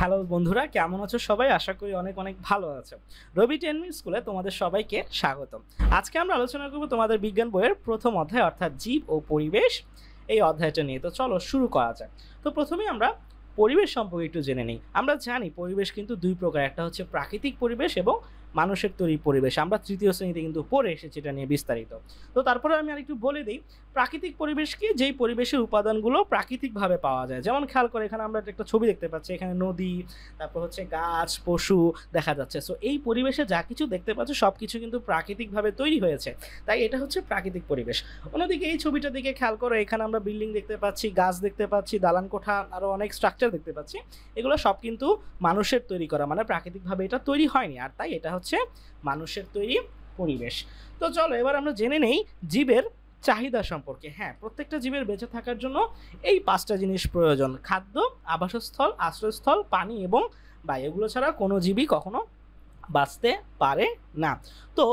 Hello বন্ধুরা, কেমন আছো সবাই? আশা করি অনেক অনেক ভালো আছো। রবি টেনমিন স্কুলে তোমাদের সবাইকে স্বাগতম। আজকে আমরা আলোচনা করব তোমাদের বিজ্ঞান বইয়ের প্রথম অধ্যায় অর্থাৎ জীব ও পরিবেশ এই অধ্যায়টা নিয়ে। তো চলো শুরু করা যাক। তো প্রথমেই আমরা পরিবেশ সম্পর্কে একটু জেনে নিই। আমরা জানি পরিবেশ কিন্তু দুই প্রকার, একটা হচ্ছে প্রাকৃতিক পরিবেশ এবং মানুষের তৈরি পরিবেশ। আমরা তৃতীয় শ্রেণীতে কিন্তু পড়ে এসেছি এটা নিয়ে বিস্তারিত। তো তারপরে আমি আরেকটু বলে দিই, প্রাকৃতিক পরিবেশ কি? যেই পরিবেশের উপাদানগুলো প্রাকৃতিকভাবে পাওয়া যায়। যেমন খেয়াল করে এখানে আমরা একটা ছবি দেখতে পাচ্ছি, এখানে নদী, তারপর হচ্ছে গাছ, পশু দেখা যাচ্ছে। সো এই পরিবেশে যা কিছু দেখতে পাচ্ছ সব কিছু কিন্তু প্রাকৃতিকভাবে তৈরি হয়েছে, তাই এটা হচ্ছে প্রাকৃতিক পরিবেশ। অন্যদিকে এই ছবিটার দিকে খেয়াল করে এখানে আমরা বিল্ডিং দেখতে পাচ্ছি, গাছ দেখতে পাচ্ছি, দালান কোঠা, আরও অনেক স্ট্রাকচার দেখতে পাচ্ছি। এগুলো সব কিন্তু মানুষের তৈরি করা, মানে প্রাকৃতিকভাবে এটা তৈরি হয়নি, আর তাই এটা হচ্ছে মানুষের তৈরি পরিবেশ। তো চলো এবার আমরা জেনে নেই জীবের চাহিদা সম্পর্কে। হ্যাঁ, প্রত্যেকটা জীবের বেঁচে থাকার জন্য এই পাঁচটা জিনিস প্রয়োজন: খাদ্য, আবাসস্থল, আশ্রয়স্থল, পানি এবং বায়ু। এগুলো ছাড়া কোনো জীবই কখনো বাঁচতে পারে না। তো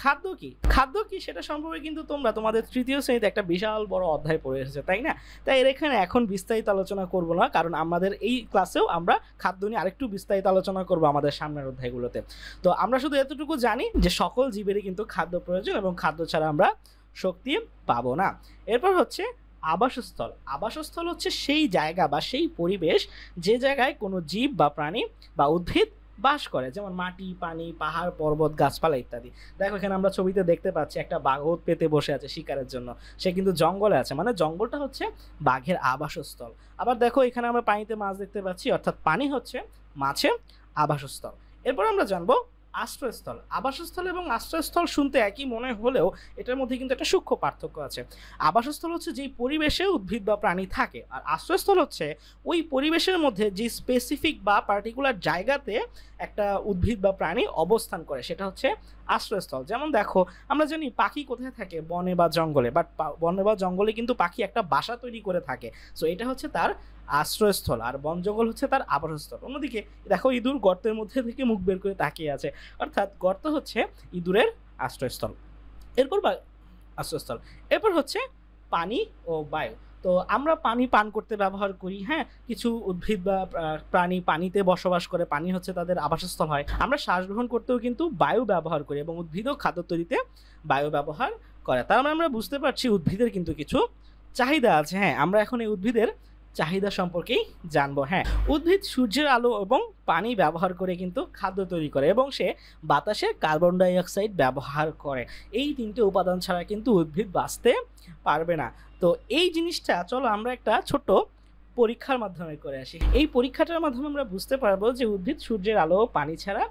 খাদ্য কি? খাদ্য কি সেটা সম্পর্কে কিন্তু তোমরা তোমাদের তৃতীয় শ্রেণীতে একটা বিশাল বড় অধ্যায় পড়ে এসেছে, তাই না? তাই এর এখানে এখন বিস্তারিত আলোচনা করব না, কারণ আমাদের এই ক্লাসেও আমরা খাদ্য নিয়ে আরেকটু বিস্তারিত আলোচনা করব আমাদের সামনের অধ্যায়গুলোতে। তো আমরা শুধু এতটুকু জানি যে সকল জীবেরই কিন্তু খাদ্য প্রয়োজন এবং খাদ্য ছাড়া আমরা শক্তি পাবো না। এরপর হচ্ছে আবাসস্থল। আবাসস্থল হচ্ছে সেই জায়গা বা সেই পরিবেশ যে জায়গায় কোনো জীব বা প্রাণী বা উদ্ভিদ বাস করে, যেমন মাটি, পানি, পাহাড়, পর্বত, গাছপালা ইত্যাদি। দেখো এখানে আমরা ছবিতে দেখতে পাচ্ছি একটা বাঘ পেতে বসে আছে শিকারের জন্য। সে কিন্তু জঙ্গলে আছে, মানে জঙ্গলটা হচ্ছে বাঘের আবাসস্থল। আবার দেখো এখানে আমরা পানিতে মাছ দেখতে পাচ্ছি, অর্থাৎ পানি হচ্ছে মাছের আবাসস্থল। এরপর আমরা জানবো আশ্রয়স্থল। আবাসস্থল এবং আশ্রয়স্থল শুনতে একই মনে হলেও এটার মধ্যে কিন্তু একটা সূক্ষ্ম পার্থক্য আছে। আবাসস্থল হচ্ছে যেই পরিবেশে উদ্ভিদ বা প্রাণী থাকে, আর আশ্রয়স্থল হচ্ছে ওই পরিবেশের মধ্যে যে স্পেসিফিক বা পার্টিকুলার জায়গাতে একটা উদ্ভিদ বা প্রাণী অবস্থান করে, সেটা হচ্ছে আশ্রয়স্থল। যেমন দেখো আমরা জানি পাখি কোথায় থাকে? বনে বা জঙ্গলে। বাট বনে বা জঙ্গলে কিন্তু পাখি একটা বাসা তৈরি করে থাকে। সো এটা হচ্ছে তার আশ্রয়স্থল, আর বন জঙ্গল হচ্ছে তার আবাসস্থল। অন্যদিকে দেখো ইঁদুর গর্তের মধ্যে থেকে মুখ বের করে তাকিয়ে আছে, অর্থাৎ গর্ত হচ্ছে ইঁদুরের আশ্রয়স্থল। এরপর আশ্রয়স্থল। এরপর হচ্ছে পানি ও বায়ু। তো আমরা পানি পান করতে ব্যবহার করি। হ্যাঁ, কিছু উদ্ভিদ বা প্রাণী পানিতে বসবাস করে, পানি হচ্ছে তাদের আবাসস্থল হয়। আমরা শ্বাস গ্রহণ করতেও কিন্তু বায়ু ব্যবহার করি এবং উদ্ভিদও খাদ্য তৈরিতে বায়ু ব্যবহার করে। তার মানে আমরা বুঝতে পারছি উদ্ভিদের কিন্তু কিছু চাহিদা আছে। হ্যাঁ, আমরা এখন এই উদ্ভিদের চাহিদা সম্পর্কেই জানবো। হ্যাঁ, উদ্ভিদ সূর্যের আলো এবং পানি ব্যবহার করে কিন্তু খাদ্য তৈরি করে এবং সে বাতাসে কার্বন ডাই অক্সাইড ব্যবহার করে। এই তিনটে উপাদান ছাড়া কিন্তু উদ্ভিদ বাঁচতে পারবে না। তো এই জিনিসটা চলো আমরা একটা ছোট্ট পরীক্ষার মাধ্যমে করে আসি। এই পরীক্ষাটার মাধ্যমে আমরা বুঝতে পারবো যে উদ্ভিদ সূর্যের আলো ও পানি ছাড়া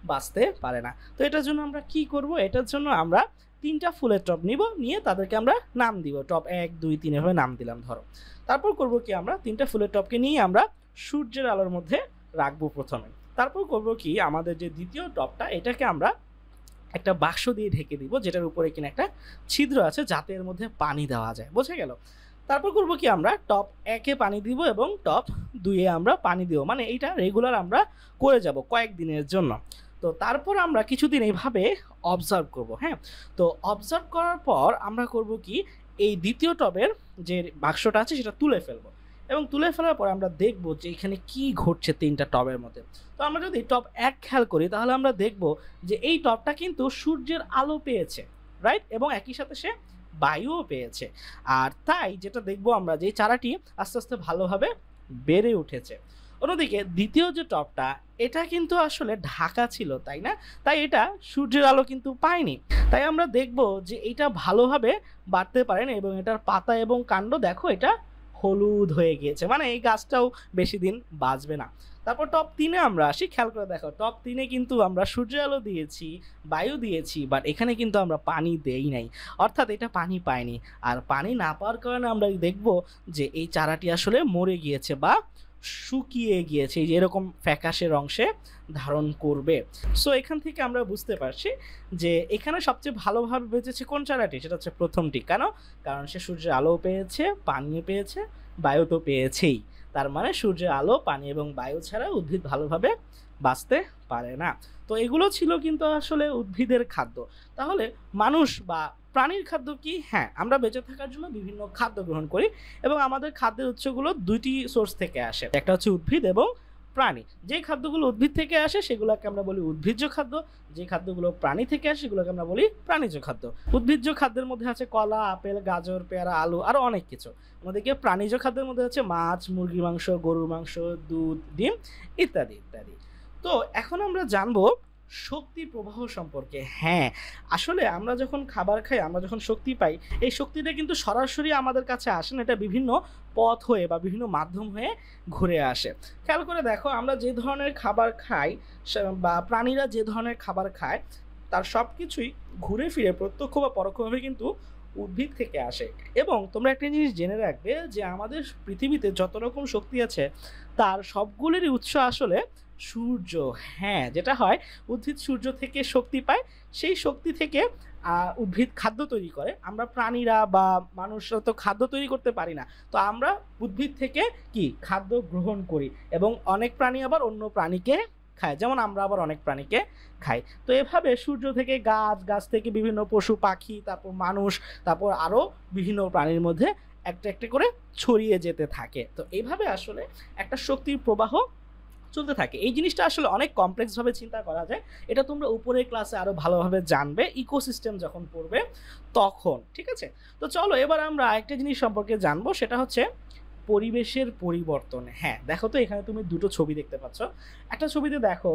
বাঁচতে পারে না। তো এটার জন্য আমরা কি করব? এটার জন্য আমরা তিনটা ফুলের টব নিব, নিয়ে তাদেরকে আমরা নাম দিব। টব 1, 2, 3 এভাবে নাম দিলাম ধরো। তারপর করব কি, আমরা তিনটা ফুলের টবকে নিয়ে আমরা সূর্যের আলোর মধ্যে রাখবো প্রথমে। তারপর করব কি, আমাদের যে দ্বিতীয় টবটা এটাকে আমরা একটা বাক্স দিয়ে ঢেকে দিব, যেটার উপরে কিনা একটা ছিদ্র আছে যাতে এর মধ্যে পানি দেওয়া যায়। বোঝা গেল? তারপর করব কি, আমরা টপ 1-এ পানি দিব এবং টপ 2-এ আমরা পানি দিব, মানে এইটা রেগুলার আমরা করে যাব কয়েকদিনের জন্য। তো তারপর আমরা কিছুদিন এইভাবে অবজার্ভ করব। হ্যাঁ, তো অবজার্ভ করার পর আমরা করব কি, এই দ্বিতীয় টবের যে বাক্সটা আছে সেটা তুলে ফেলবো এবং তুলে ফেলার পর আমরা দেখব যে এখানে কি ঘটছে তিনটা টবের মধ্যে। তো আমরা যদি টব 1 খেয়াল করি তাহলে আমরা দেখব যে এই টবটা কিন্তু সূর্যের আলো পেয়েছে, রাইট, এবং একই সাথে সে বায়ুও পেয়েছে। আর তাই যেটা দেখবো আমরা, যে চারাটি আস্তে আস্তে ভালোভাবে বেড়ে উঠেছে। অন্যদিকে দ্বিতীয় যে টবটা এটা কিন্তু আসলে ঢাকা ছিল, তাই না? তাই এটা সূর্যের আলো কিন্তু পায়নি। তাই আমরা দেখব যে এটা ভালোভাবে বাড়তে পারেনি এবং এটার পাতা এবং কাণ্ড দেখো এটা হলুদ হয়ে গিয়েছে, মানে এই গাছটাও বেশি দিন বাঁচবে না। তারপর টপ 3-এ আমরা আসি। খেয়াল করে দেখো টপ 3-এ কিন্তু আমরা সূর্যের আলো দিয়েছি, বায়ু দিয়েছি, বাট এখানে কিন্তু আমরা পানি দেই নাই, অর্থাৎ এটা পানি পায়নি। আর পানি না পাওয়ার কারণে আমরা দেখব যে এই চারাটি আসলে মরে গিয়েছে বা শুকিয়ে গিয়েছে, এই যে এরকম ফ্যাকাশে অংশে ধারণ করবে। সো এখান থেকে আমরা বুঝতে পারছি যে এখানে সবচেয়ে ভালোভাবে বেঁচেছে কোন চারাটি? সেটা হচ্ছে প্রথমটি। কেন? কারণ সে সূর্যের আলো পেয়েছে, পানি পেয়েছে, বায়ু তো পেয়েছেই। তার মানে সূর্যের আলো, পানি এবং বায়ু ছাড়া উদ্ভিদ ভালোভাবে বাঁচতে পারে না। তো এগুলো ছিল কিন্তু আসলে উদ্ভিদের খাদ্য। তাহলে মানুষ বা প্রাণীর খাদ্য কি? হ্যাঁ, আমরা বেঁচে থাকার জন্য বিভিন্ন খাদ্য গ্রহণ করি এবং আমাদের খাদ্যের উৎসগুলো দুইটি সোর্স থেকে আসে, একটা হচ্ছে উদ্ভিদ এবং প্রাণী। যে খাদ্যগুলো উদ্ভিদ থেকে আসে সেগুলোকে আমরা বলি উদ্ভিজ্জ খাদ্য, যে খাদ্যগুলো প্রাণী থেকে আসে সেগুলোকে আমরা বলি প্রাণীজ খাদ্য। উদ্ভিজ্জ খাদ্যের মধ্যে আছে কলা, আপেল, গাজর, পেয়ারা, আলু, আরও অনেক কিছু। আমাদেরকে প্রাণীজ খাদ্যের মধ্যে আছে মাছ, মুরগির মাংস, গরুর মাংস, দুধ, ডিম ইত্যাদি ইত্যাদি। তো এখন আমরা জানবো শক্তি প্রবাহ সম্পর্কে। হ্যাঁ, আসলে আমরা যখন খাবার খাই, আমরা যখন শক্তি পাই, এই শক্তিটা কিন্তু সরাসরি আমাদের কাছে আসে না, এটা বিভিন্ন পথ হয়ে বা বিভিন্ন মাধ্যম হয়ে ঘুরে আসে। খেয়াল করে দেখো, আমরা যে ধরনের খাবার খাই বা প্রাণীরা যে ধরনের খাবার খায়, তার সব কিছুই ঘুরে ফিরে প্রত্যক্ষ বা পরোক্ষভাবে কিন্তু উদ্ভিদ থেকে আসে। এবং তোমরা একটা জিনিস জেনে রাখবে যে আমাদের পৃথিবীতে যত রকম শক্তি আছে তার সবগুলোরই উৎস আসলে সূর্য। হ্যাঁ, যেটা হয় উদ্ভিদ সূর্য থেকে শক্তি পায়, সেই শক্তি থেকে উদ্ভিদ খাদ্য তৈরি করে। আমরা প্রাণীরা বা মানুষরা তো খাদ্য তৈরি করতে পারি না, তো আমরা উদ্ভিদ থেকে কি খাদ্য গ্রহণ করি এবং অনেক প্রাণী আবার অন্য প্রাণীকে খায়, যেমন আমরা আবার অনেক প্রাণীকে খাই। তো এভাবে সূর্য থেকে গাছ, গাছ থেকে বিভিন্ন পশু পাখি, তারপর মানুষ, তারপর আরও বিভিন্ন প্রাণীর মধ্যে একটা একটা করে ছড়িয়ে যেতে থাকে। তো এইভাবে আসলে একটা শক্তির প্রবাহ চলতে থাকে। এই জিনিসটা আসলে অনেক কমপ্লেক্সভাবে চিন্তা করা যায়, এটা তোমরা উপরের ক্লাসে আরও ভালোভাবে জানবে ইকোসিস্টেম যখন পড়বে তখন। ঠিক আছে, তো চলো এবার আমরা আরেকটা জিনিস সম্পর্কে জানবো, সেটা হচ্ছে পরিবেশের পরিবর্তন। হ্যাঁ, দেখো তো এখানে তুমি দুটো ছবি দেখতে পাচ্ছ। একটা ছবিতে দেখো,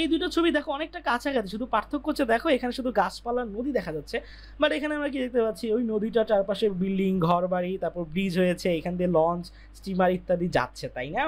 এই দুটো ছবি দেখো অনেকটা কাছাকাছি, শুধু পার্থক্য হচ্ছে দেখো এখানে শুধু গাছপালা, নদী দেখা যাচ্ছে, বাট এখানে আমরা কি দেখতে পাচ্ছি, ওই নদীটার চারপাশে বিল্ডিং, ঘর বাড়ি, তারপর ব্রিজ হয়েছে, এখান দিয়ে লঞ্চ, স্টিমার ইত্যাদি যাচ্ছে, তাই না?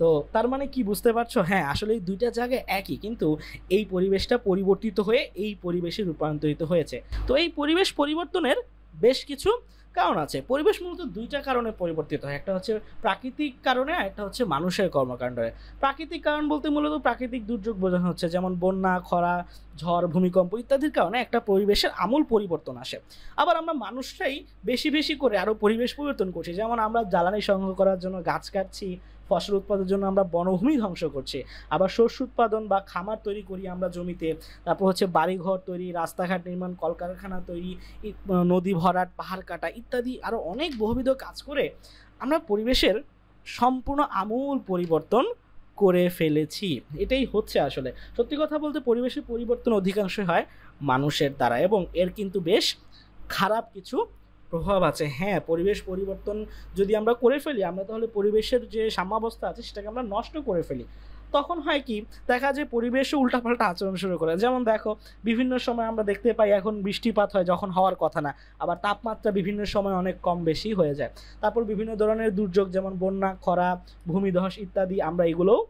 তো তার মানে কি বুঝতে পারছো? হ্যাঁ, আসলে এই দুইটা জায়গায় একই, কিন্তু এই পরিবেশটা পরিবর্তিত হয়ে এই পরিবেশে রূপান্তরিত হয়েছে। তো এই পরিবেশ পরিবর্তনের বেশ কিছু কারণ আছে। পরিবেশ মূলত দুইটা কারণে পরিবর্তিত হয়, একটা হচ্ছে প্রাকৃতিক কারণে, আর একটা হচ্ছে মানুষের কর্মকাণ্ডে। প্রাকৃতিক কারণ বলতে মূলত প্রাকৃতিক দুর্যোগ বোঝানো হচ্ছে, যেমন বন্যা, খরা, ঝড়, ভূমিকম্প ইত্যাদির কারণে একটা পরিবেশের আমূল পরিবর্তন আসে। আবার আমরা মানুষরাই বেশি বেশি করে আরও পরিবেশ পরিবর্তন করছি, যেমন আমরা জ্বালানি সংগ্রহ করার জন্য গাছ কাটছি, ফসল উৎপাদনের জন্য আমরা বনভূমি ধ্বংস করছি, আবার শস্য উৎপাদন বা খামার তৈরি করি আমরা জমিতে, তারপর হচ্ছে বাড়িঘর তৈরি, রাস্তাঘাট নির্মাণ, কলকারখানা তৈরি, নদী ভরাট, পাহাড় কাটা ইত্যাদি আরও অনেক বহুবিধ কাজ করে আমরা পরিবেশের সম্পূর্ণ আমূল পরিবর্তন করে ফেলেছি। এটাই হচ্ছে আসলে সত্যি কথা বলতে, পরিবেশের পরিবর্তন অধিকাংশই হয় মানুষের দ্বারা, এবং এর কিন্তু বেশ খারাপ কিছু প্রভাব আছে। হ্যাঁ, পরিবেশ পরিবর্তন যদি আমরা করে ফেলি, আমরা তাহলে পরিবেশের যে সাম্যাবস্থা আছে সেটাকে আমরা নষ্ট করে ফেলি। তখন হয় কি, দেখা যায় পরিবেশও উল্টাপাল্টা আচরণ শুরু করে। যেমন দেখো, বিভিন্ন সময় আমরা দেখতে পাই এখন বৃষ্টিপাত হয় যখন হওয়ার কথা না, আবার তাপমাত্রা বিভিন্ন সময় অনেক কম বেশি হয়ে যায়। তারপর বিভিন্ন ধরনের দুর্যোগ যেমন বন্যা, খরা, ভূমিধস ইত্যাদি আমরা এগুলোও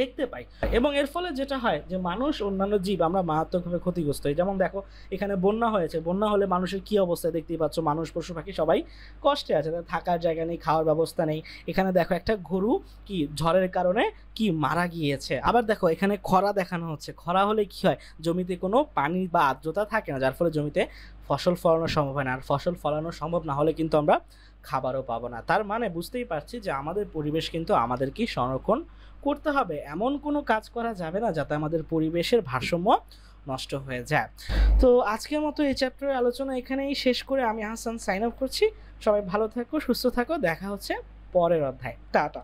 দেখতে পাই, এবং এর ফলে যেটা হয় যে মানুষ, অন্যান্য জীব আমরা মারাত্মকভাবে ক্ষতিগ্রস্ত হই। যেমন দেখো এখানে বন্যা হয়েছে, বন্যা হলে মানুষের কী অবস্থা দেখতেই পাচ্ছ, মানুষ, পশু পাখি সবাই কষ্টে আছে, তাদের থাকার জায়গা নেই, খাওয়ার ব্যবস্থা নেই। এখানে দেখো একটা গরু কি ঝড়ের কারণে কি মারা গিয়েছে। আবার দেখো এখানে খরা দেখানো হচ্ছে, খরা হলে কি হয়, জমিতে কোনো পানি বা আর্দ্রতা থাকে না, যার ফলে জমিতে ফসল ফলানো সম্ভব হয় না, আর ফসল ফলানো সম্ভব না হলে কিন্তু আমরা খাবারও পাবো না। তার মানে বুঝতেই পারছি যে আমাদের পরিবেশ কিন্তু আমাদেরকেই সংরক্ষণ করতে হবে, এমন কোনো কাজ করা যাবে না যাতে আমাদের পরিবেশের ভারসাম্য নষ্ট হয়ে যায়। তো আজকের মতো এই চ্যাপ্টারের আলোচনা এখানেই শেষ করে আমি হাসান সাইন আপ করছি। সবাই ভালো থাকো, সুস্থ থাকো, দেখা হচ্ছে পরের অধ্যায়। টাটা।